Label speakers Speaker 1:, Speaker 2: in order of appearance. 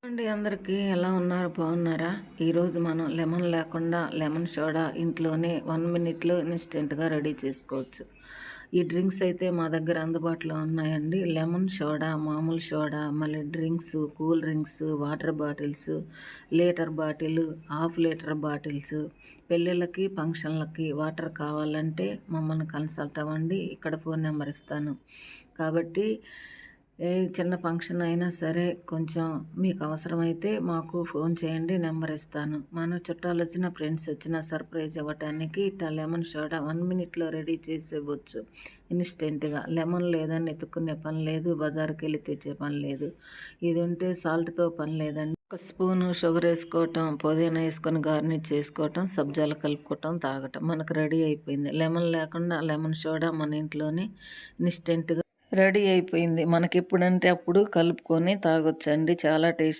Speaker 1: అండి అందరికీ ఎలా ఉన్నారు? బాగున్నారా? ఈరోజు మనం లెమన్ లేకుండా లెమన్ సోడా ఇంట్లోనే 1 మినిట్లో ఇన్స్టెంట్గా రెడీ చేసుకోవచ్చు. ఈ డ్రింక్స్ అయితే మా దగ్గర అందుబాటులో ఉన్నాయండి. లెమన్ సోడా, మామూలు సోడా, మళ్ళీ drinks, cool drinks, water bottles, litre bottle, half litre bottles, పెళ్ళిళ్ళకి ఫంక్షన్లకి వాటర్ కావాలంటే మమ్మల్ని కన్సల్ట్ అవ్వండి. ఇక్కడ ఫోన్ నెంబర్ ఇస్తాను. కాబట్టి ఏ చిన్న ఫంక్షన్ అయినా సరే కొంచెం మీకు అవసరమైతే మాకు ఫోన్ చేయండి, నెంబర్ ఇస్తాను. మన చుట్టాలు వచ్చిన ఫ్రెండ్స్ వచ్చిన సర్ప్రైజ్ ఇవ్వటానికి ఇట్లా లెమన్ సోడా 1 మినిట్లో రెడీ చేసేవచ్చు ఇన్స్టెంట్గా. లెమన్ లేదని ఎత్తుక్కునే పని లేదు, బజారుకి వెళ్ళి తెచ్చే పని లేదు. ఇది ఉంటే సాల్ట్తో పని లేదండి. ఒక స్పూను షుగర్ వేసుకోవటం, పుదీనా వేసుకొని గార్నిష్ చేసుకోవటం, సబ్జాలు కలుపుకోవటం, తాగటం మనకు రెడీ అయిపోయింది. లెమన్ లేకుండా లెమన్ సోడా మన ఇంట్లోనే ఇన్స్టెంట్గా రెడీ అయిపోయింది. మనకి ఎప్పుడంటే అప్పుడు కలుపుకొని తాగొచ్చండి. చాలా టేస్ట్